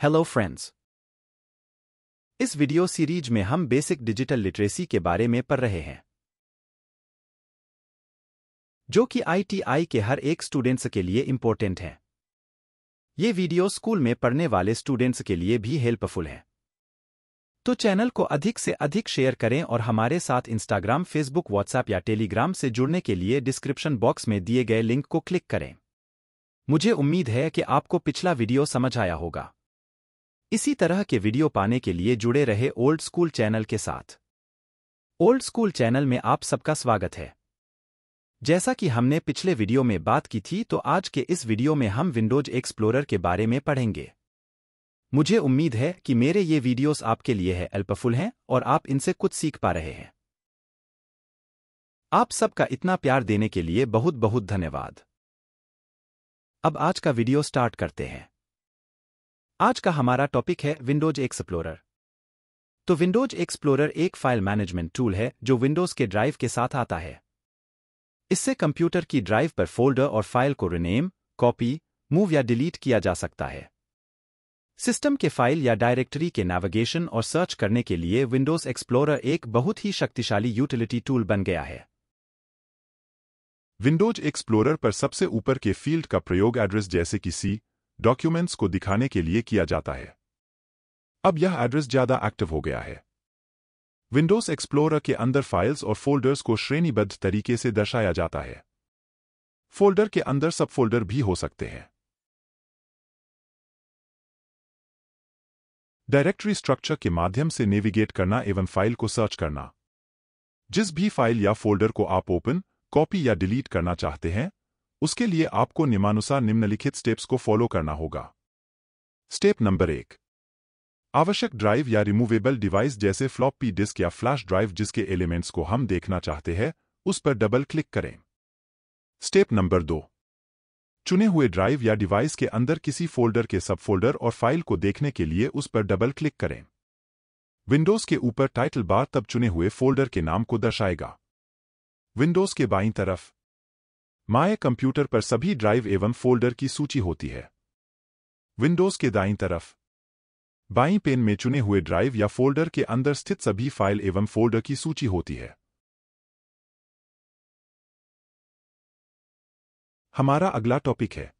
Hello friends. इस video series में हम बेसिक डिजिटल लिटरेसी के बारे में पढ़ रहे हैं, जो कि आईटीआई के हर एक स्टूडेंट्स के लिए इंपॉर्टेंट है। ये वीडियो स्कूल में पढ़ने वाले स्टूडेंट्स के लिए भी हेल्पफुल है। तो चैनल को अधिक से अधिक शेयर करें और हमारे साथ इंस्टाग्राम, फेसबुक, व्हाट्सएप या टेलीग्राम से जुड़ने के लिए डिस्क्रिप्शन बॉक्स में दिए गए लिंक को क्लिक करें। मुझे उम्मीद है कि आपको पिछला वीडियो समझ आया होगा। इसी तरह के वीडियो पाने के लिए जुड़े रहे ओल्ड स्कूल चैनल के साथ। ओल्ड स्कूल चैनल में आप सबका स्वागत है। जैसा कि हमने पिछले वीडियो में बात की थी, तो आज के इस वीडियो में हम विंडोज एक्सप्लोरर के बारे में पढ़ेंगे। मुझे उम्मीद है कि मेरे ये वीडियोस आपके लिए हेल्पफुल हैं और आप इनसे कुछ सीख पा रहे हैं। आप सबका इतना प्यार देने के लिए बहुत बहुत धन्यवाद। अब आज का वीडियो स्टार्ट करते हैं। आज का हमारा टॉपिक है विंडोज एक्सप्लोरर। तो विंडोज एक्सप्लोरर एक फाइल मैनेजमेंट टूल है जो विंडोज के ड्राइव के साथ आता है। इससे कंप्यूटर की ड्राइव पर फोल्डर और फाइल को रिनेम, कॉपी, मूव या डिलीट किया जा सकता है। सिस्टम के फाइल या डायरेक्टरी के नेविगेशन और सर्च करने के लिए विंडोज एक्सप्लोरर एक बहुत ही शक्तिशाली यूटिलिटी टूल बन गया है। विंडोज एक्सप्लोरर पर सबसे ऊपर के फील्ड का प्रयोग एड्रेस जैसे कि सी डॉक्यूमेंट्स को दिखाने के लिए किया जाता है। अब यह एड्रेस ज्यादा एक्टिव हो गया है। विंडोज एक्सप्लोरर के अंदर फाइल्स और फोल्डर्स को श्रेणीबद्ध तरीके से दर्शाया जाता है। फोल्डर के अंदर सब फोल्डर भी हो सकते हैं। डायरेक्टरी स्ट्रक्चर के माध्यम से नेविगेट करना एवं फाइल को सर्च करना। जिस भी फाइल या फोल्डर को आप ओपन, कॉपी या डिलीट करना चाहते हैं, उसके लिए आपको निम्नानुसार निम्नलिखित स्टेप्स को फॉलो करना होगा। स्टेप नंबर 1, आवश्यक ड्राइव या रिमूवेबल डिवाइस जैसे फ्लॉपी डिस्क या फ्लैश ड्राइव जिसके एलिमेंट्स को हम देखना चाहते हैं, उस पर डबल क्लिक करें। स्टेप नंबर 2, चुने हुए ड्राइव या डिवाइस के अंदर किसी फोल्डर के सब फोल्डर और फाइल को देखने के लिए उस पर डबल क्लिक करें। विंडोज के ऊपर टाइटल बार तब चुने हुए फोल्डर के नाम को दर्शाएगा। विंडोज के बाईं तरफ माय कंप्यूटर पर सभी ड्राइव एवं फोल्डर की सूची होती है। विंडोज के दाईं तरफ बाईं पेन में चुने हुए ड्राइव या फोल्डर के अंदर स्थित सभी फाइल एवं फोल्डर की सूची होती है। हमारा अगला टॉपिक है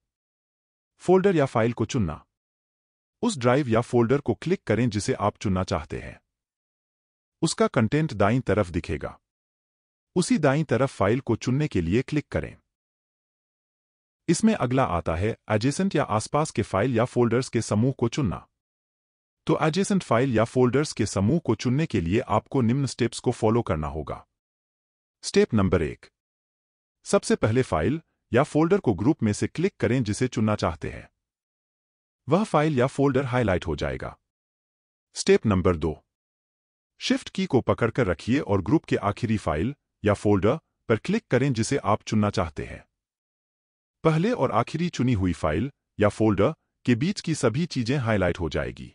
फोल्डर या फाइल को चुनना। उस ड्राइव या फोल्डर को क्लिक करें जिसे आप चुनना चाहते हैं। उसका कंटेंट दाईं तरफ दिखेगा। उसी दाईं तरफ फाइल को चुनने के लिए क्लिक करें। इसमें अगला आता है एडजेसेंट या आसपास के फाइल या फोल्डर्स के समूह को चुनना। तो एडजेसेंट फाइल या फोल्डर्स के समूह को चुनने के लिए आपको निम्न स्टेप्स को फॉलो करना होगा। स्टेप नंबर 1, सबसे पहले फाइल या फोल्डर को ग्रुप में से क्लिक करें जिसे चुनना चाहते हैं। वह फाइल या फोल्डर हाईलाइट हो जाएगा। स्टेप नंबर 2, शिफ्ट की को पकड़कर रखिए और ग्रुप के आखिरी फाइल या फोल्डर पर क्लिक करें जिसे आप चुनना चाहते हैं। पहले और आखिरी चुनी हुई फाइल या फोल्डर के बीच की सभी चीजें हाईलाइट हो जाएगी।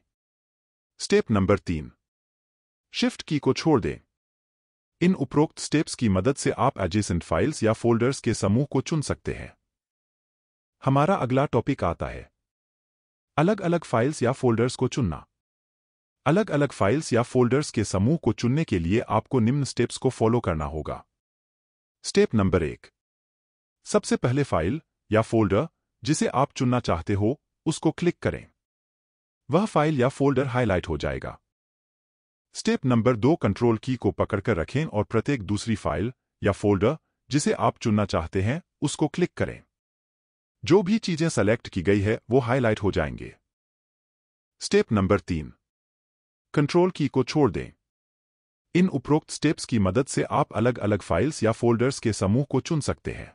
स्टेप नंबर 3, शिफ्ट की को छोड़ दें। इन उपरोक्त स्टेप्स की मदद से आप एडजेसेंट फाइल्स या फोल्डर्स के समूह को चुन सकते हैं। हमारा अगला टॉपिक आता है अलग अलग फाइल्स या फोल्डर्स को चुनना। अलग अलग फाइल्स या फोल्डर्स के समूह को चुनने के लिए आपको निम्न स्टेप्स को फॉलो करना होगा। स्टेप नंबर 1, सबसे पहले फाइल या फोल्डर जिसे आप चुनना चाहते हो उसको क्लिक करें। वह फाइल या फोल्डर हाईलाइट हो जाएगा। स्टेप नंबर 2, कंट्रोल की को पकड़कर रखें और प्रत्येक दूसरी फाइल या फोल्डर जिसे आप चुनना चाहते हैं उसको क्लिक करें। जो भी चीजें सेलेक्ट की गई है वो हाईलाइट हो जाएंगे। स्टेप नंबर 3, कंट्रोल की को छोड़ दें। इन उपरोक्त स्टेप्स की मदद से आप अलग अलग फाइल्स या फोल्डर्स के समूह को चुन सकते हैं।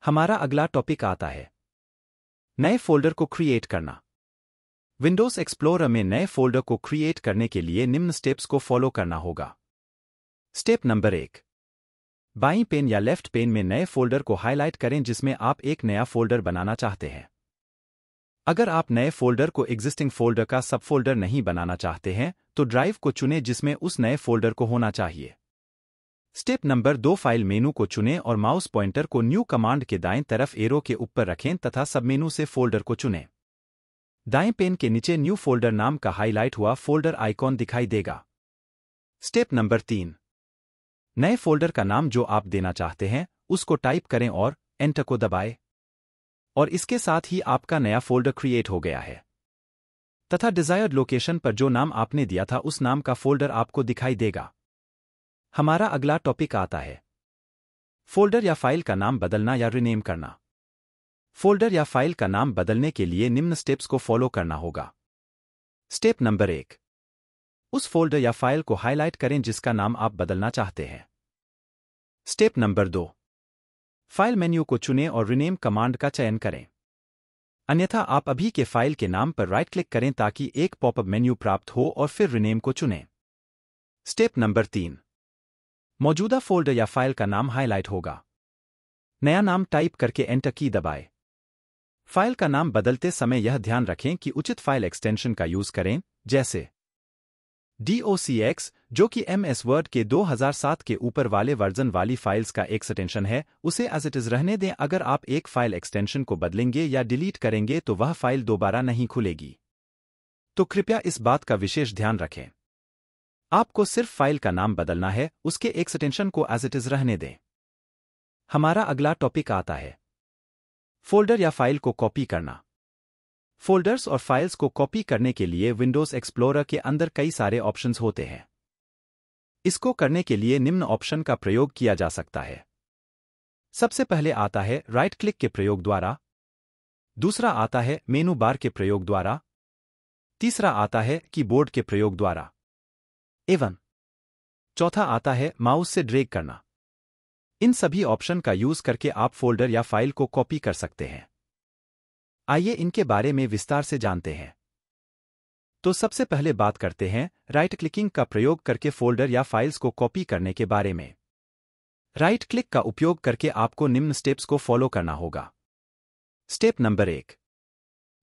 हमारा अगला टॉपिक आता है नए फोल्डर को क्रिएट करना। विंडोज एक्सप्लोरर में नए फोल्डर को क्रिएट करने के लिए निम्न स्टेप्स को फॉलो करना होगा। स्टेप नंबर 1, बाईं पेन या लेफ्ट पेन में नए फोल्डर को हाईलाइट करें जिसमें आप एक नया फोल्डर बनाना चाहते हैं। अगर आप नए फोल्डर को एग्जिस्टिंग फोल्डर का सब फोल्डर नहीं बनाना चाहते हैं, तो ड्राइव को चुनें जिसमें उस नए फोल्डर को होना चाहिए। स्टेप नंबर 2, फाइल मेनू को चुनें और माउस पॉइंटर को न्यू कमांड के दाएं तरफ एरो के ऊपर रखें तथा सब मेनू से फोल्डर को चुनें। दाएं पेन के नीचे न्यू फोल्डर नाम का हाईलाइट हुआ फोल्डर आइकॉन दिखाई देगा। Step number 3। नए फोल्डर का नाम जो आप देना चाहते हैं उसको टाइप करें और एंटर को दबाएं। और इसके साथ ही आपका नया फोल्डर क्रिएट हो गया है तथा डिजायर्ड लोकेशन पर जो नाम आपने दिया था उस नाम का फोल्डर आपको दिखाई देगा। हमारा अगला टॉपिक आता है फोल्डर या फाइल का नाम बदलना या रिनेम करना। फोल्डर या फाइल का नाम बदलने के लिए निम्न स्टेप्स को फॉलो करना होगा। Step number 1। उस फोल्डर या फाइल को हाईलाइट करें जिसका नाम आप बदलना चाहते हैं। Step number 2। फाइल मेन्यू को चुनें और रिनेम कमांड का चयन करें। अन्यथा आप अभी के फाइल के नाम पर राइट क्लिक करें ताकि एक पॉपअप मेन्यू प्राप्त हो और फिर रिनेम को चुनें। Step number 3। मौजूदा फोल्डर या फाइल का नाम हाईलाइट होगा। नया नाम टाइप करके एंटर की दबाएं। फाइल का नाम बदलते समय यह ध्यान रखें कि उचित फाइल एक्सटेंशन का यूज करें, जैसे docx, जो कि MS वर्ड के 2007 के ऊपर वाले वर्जन वाली फाइल्स का एक्सटेंशन है, उसे एज इट इज रहने दें। अगर आप एक फाइल एक्सटेंशन को बदलेंगे या डिलीट करेंगे तो वह फाइल दोबारा नहीं खुलेगी। तो कृपया इस बात का विशेष ध्यान रखें। आपको सिर्फ फाइल का नाम बदलना है, उसके एक्सटेंशन को एज इट इज रहने दें। हमारा अगला टॉपिक आता है फोल्डर या फाइल को कॉपी करना। फोल्डर्स और फाइल्स को कॉपी करने के लिए विंडोज एक्सप्लोरर के अंदर कई सारे ऑप्शंस होते हैं। इसको करने के लिए निम्न ऑप्शन का प्रयोग किया जा सकता है। सबसे पहले आता है राइट क्लिक के प्रयोग द्वारा, दूसरा आता है मेनू बार के प्रयोग द्वारा, तीसरा आता है कीबोर्ड के प्रयोग द्वारा एवं चौथा आता है माउस से ड्रैग करना। इन सभी ऑप्शन का यूज करके आप फोल्डर या फाइल को कॉपी कर सकते हैं। आइए इनके बारे में विस्तार से जानते हैं। तो सबसे पहले बात करते हैं राइट क्लिकिंग का प्रयोग करके फोल्डर या फाइल्स को कॉपी करने के बारे में। राइट क्लिक का उपयोग करके आपको निम्न स्टेप्स को फॉलो करना होगा। Step number 1।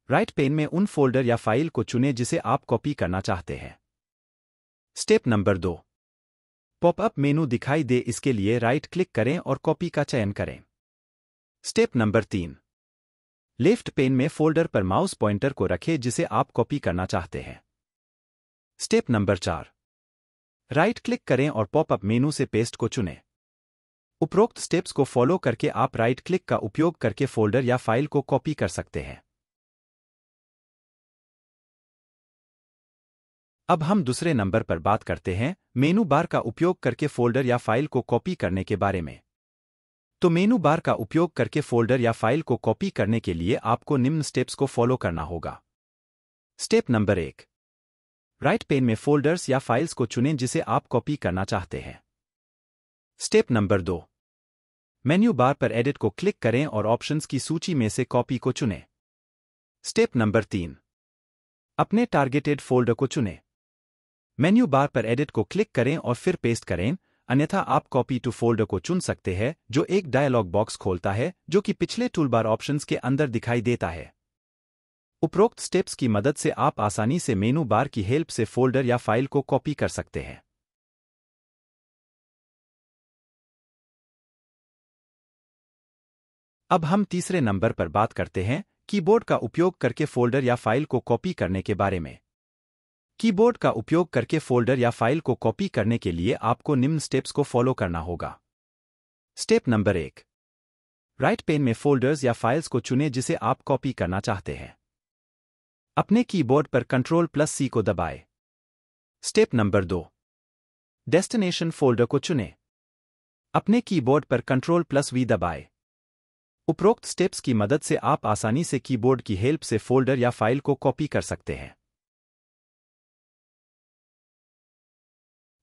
राइट पेन में उन फोल्डर या फाइल को चुनें जिसे आप कॉपी करना चाहते हैं। Step number 2। पॉपअप मेनू दिखाई दे, इसके लिए राइट क्लिक करें और कॉपी का चयन करें। Step number 3। लेफ्ट पेन में फोल्डर पर माउस पॉइंटर को रखें जिसे आप कॉपी करना चाहते हैं। Step number 4। राइट क्लिक करें और पॉपअप मेनू से पेस्ट को चुनें। उपरोक्त स्टेप्स को फॉलो करके आप राइट क्लिक का उपयोग करके फोल्डर या फाइल को कॉपी कर सकते हैं। अब हम दूसरे नंबर पर बात करते हैं मेनू बार का उपयोग करके फोल्डर या फाइल को कॉपी करने के बारे में। तो मेनू बार का उपयोग करके फोल्डर या फाइल को कॉपी करने के लिए आपको निम्न स्टेप्स को फॉलो करना होगा। Step number 1। राइट पेन में फोल्डर्स या फाइल्स को चुनें जिसे आप कॉपी करना चाहते हैं। Step number 2। मेन्यू बार पर एडिट को क्लिक करें और ऑप्शंस की सूची में से कॉपी को चुनें। Step number 3। अपने टारगेटेड फोल्डर को चुनें। मेन्यू बार पर एडिट को क्लिक करें और फिर पेस्ट करें, अन्यथा आप कॉपी टू फोल्डर को चुन सकते हैं जो एक डायलॉग बॉक्स खोलता है जो कि पिछले टूलबार ऑप्शंस के अंदर दिखाई देता है। उपरोक्त स्टेप्स की मदद से आप आसानी से मेनू बार की हेल्प से फोल्डर या फाइल को कॉपी कर सकते हैं। अब हम तीसरे नंबर पर बात करते हैं कीबोर्ड का उपयोग करके फोल्डर या फाइल को कॉपी करने के बारे में। कीबोर्ड का उपयोग करके फोल्डर या फाइल को कॉपी करने के लिए आपको निम्न स्टेप्स को फॉलो करना होगा। Step number 1। राइट पेन में फोल्डर्स या फाइल्स को चुनें जिसे आप कॉपी करना चाहते हैं। अपने कीबोर्ड पर Ctrl+C को दबाएं। Step number 2। डेस्टिनेशन फोल्डर को चुनें। अपने कीबोर्ड पर Ctrl+V दबाएं। उपरोक्त स्टेप्स की मदद से आप आसानी से कीबोर्ड की हेल्प से फोल्डर या फाइल को कॉपी कर सकते हैं।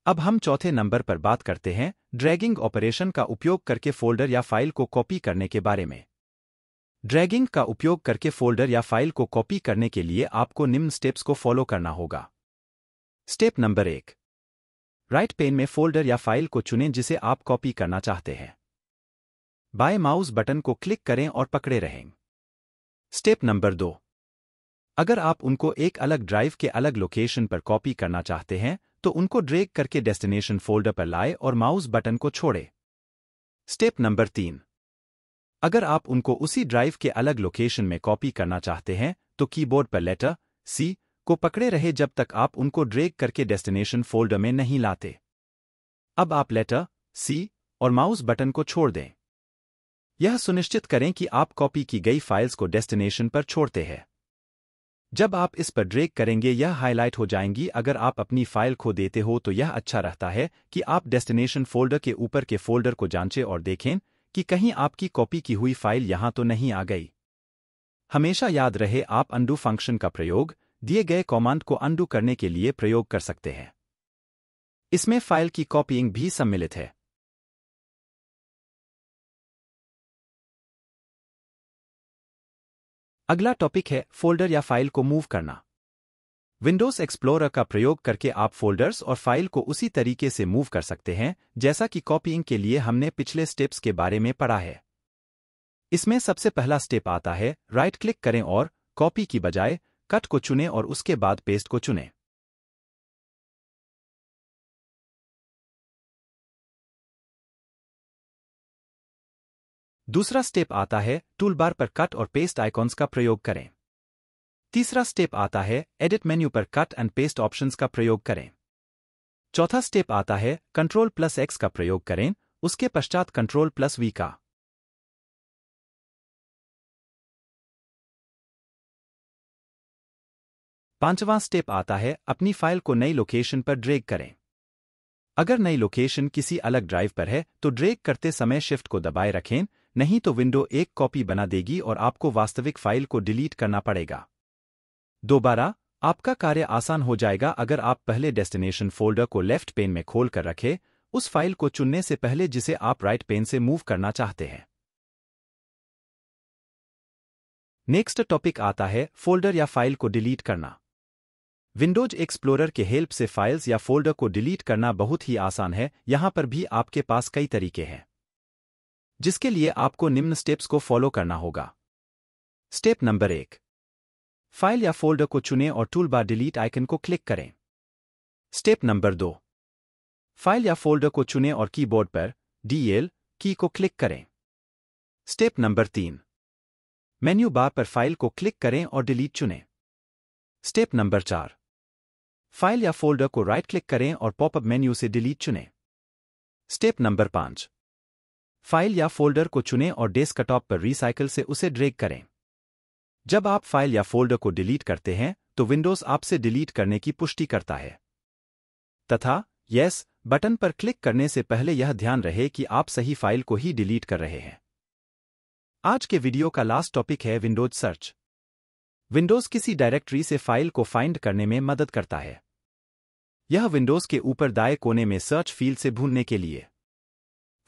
अब हम चौथे नंबर पर बात करते हैं ड्रैगिंग ऑपरेशन का उपयोग करके फोल्डर या फाइल को कॉपी करने के बारे में। ड्रैगिंग का उपयोग करके फोल्डर या फाइल को कॉपी करने के लिए आपको निम्न स्टेप्स को फॉलो करना होगा। Step number 1। राइट पेन में फोल्डर या फाइल को चुनें जिसे आप कॉपी करना चाहते हैं। बाएं माउस बटन को क्लिक करें और पकड़े रहें। Step number 2। अगर आप उनको एक अलग ड्राइव के अलग लोकेशन पर कॉपी करना चाहते हैं तो उनको ड्रैग करके डेस्टिनेशन फोल्डर पर लाएं और माउस बटन को छोड़ें। Step number 3। अगर आप उनको उसी ड्राइव के अलग लोकेशन में कॉपी करना चाहते हैं तो कीबोर्ड पर लेटर C को पकड़े रहे जब तक आप उनको ड्रैग करके डेस्टिनेशन फोल्डर में नहीं लाते। अब आप लेटर C और माउस बटन को छोड़ दें। यह सुनिश्चित करें कि आप कॉपी की गई फाइल्स को डेस्टिनेशन पर छोड़ते हैं। जब आप इस पर ड्रैग करेंगे यह हाईलाइट हो जाएंगी। अगर आप अपनी फाइल खो देते हो तो यह अच्छा रहता है कि आप डेस्टिनेशन फोल्डर के ऊपर के फोल्डर को जांचें और देखें कि कहीं आपकी कॉपी की हुई फाइल यहां तो नहीं आ गई। हमेशा याद रहे आप अनडू फंक्शन का प्रयोग दिए गए कमांड को अनडू करने के लिए प्रयोग कर सकते हैं। इसमें फाइल की कॉपीइंग भी सम्मिलित है। अगला टॉपिक है फोल्डर या फाइल को मूव करना। विंडोज एक्सप्लोरर का प्रयोग करके आप फोल्डर्स और फाइल को उसी तरीके से मूव कर सकते हैं जैसा कि कॉपीइंग के लिए हमने पिछले स्टेप्स के बारे में पढ़ा है। इसमें सबसे पहला स्टेप आता है राइट क्लिक करें और कॉपी की बजाय कट को चुनें और उसके बाद पेस्ट को चुनें। दूसरा स्टेप आता है टूलबार पर कट और पेस्ट आइकॉन्स का प्रयोग करें। तीसरा स्टेप आता है एडिट मेन्यू पर कट एंड पेस्ट ऑप्शंस का प्रयोग करें। चौथा स्टेप आता है Ctrl+X का प्रयोग करें, उसके पश्चात Ctrl+V का। पांचवां स्टेप आता है अपनी फाइल को नई लोकेशन पर ड्रैग करें। अगर नई लोकेशन किसी अलग ड्राइव पर है तो ड्रैग करते समय शिफ्ट को दबाए रखें, नहीं तो विंडो एक कॉपी बना देगी और आपको वास्तविक फाइल को डिलीट करना पड़ेगा। दोबारा आपका कार्य आसान हो जाएगा अगर आप पहले डेस्टिनेशन फोल्डर को लेफ्ट पेन में खोल कर रखें, उस फाइल को चुनने से पहले जिसे आप राइट पेन से मूव करना चाहते हैं। नेक्स्ट टॉपिक आता है फोल्डर या फाइल को डिलीट करना। विंडोज एक्सप्लोरर के हेल्प से फाइल्स या फोल्डर को डिलीट करना बहुत ही आसान है। यहां पर भी आपके पास कई तरीके हैं, जिसके लिए आपको निम्न स्टेप्स को फॉलो करना होगा। स्टेप नंबर 1, फाइल या फोल्डर को चुनें और टूलबार डिलीट आइकन को क्लिक करें। स्टेप नंबर 2, फाइल या फोल्डर को चुनें और कीबोर्ड पर DL की को क्लिक करें। स्टेप नंबर 3, मेन्यू बार पर फाइल को क्लिक करें और डिलीट चुनें। स्टेप नंबर 4, फाइल या फोल्डर को राइट क्लिक करें और पॉपअप मेन्यू से डिलीट चुनें। स्टेप नंबर 5, फाइल या फोल्डर को चुनें और डेस्कटॉप पर रिसाइकल से उसे ड्रैग करें। जब आप फाइल या फोल्डर को डिलीट करते हैं तो विंडोज आपसे डिलीट करने की पुष्टि करता है, तथा यस बटन पर क्लिक करने से पहले यह ध्यान रहे कि आप सही फाइल को ही डिलीट कर रहे हैं। आज के वीडियो का लास्ट टॉपिक है विंडोज सर्च। विंडोज किसी डायरेक्टरी से फाइल को फाइंड करने में मदद करता है। यह विंडोज के ऊपर दाएं कोने में सर्च फील्ड से ढूंढने के लिए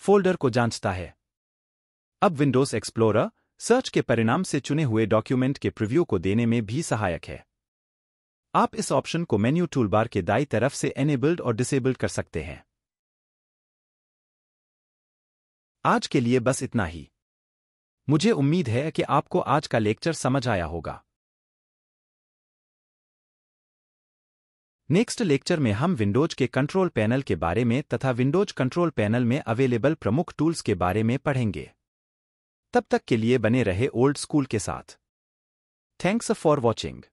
फोल्डर को जांचता है। अब विंडोज एक्सप्लोरर सर्च के परिणाम से चुने हुए डॉक्यूमेंट के प्रीव्यू को देने में भी सहायक है। आप इस ऑप्शन को मेन्यू टूलबार के दाईं तरफ से एनेबल्ड और डिसेबल्ड कर सकते हैं। आज के लिए बस इतना ही। मुझे उम्मीद है कि आपको आज का लेक्चर समझ आया होगा। नेक्स्ट लेक्चर में हम विंडोज के कंट्रोल पैनल के बारे में तथा विंडोज कंट्रोल पैनल में अवेलेबल प्रमुख टूल्स के बारे में पढ़ेंगे। तब तक के लिए बने रहे ओल्ड स्कूल के साथ। Thanks for watching.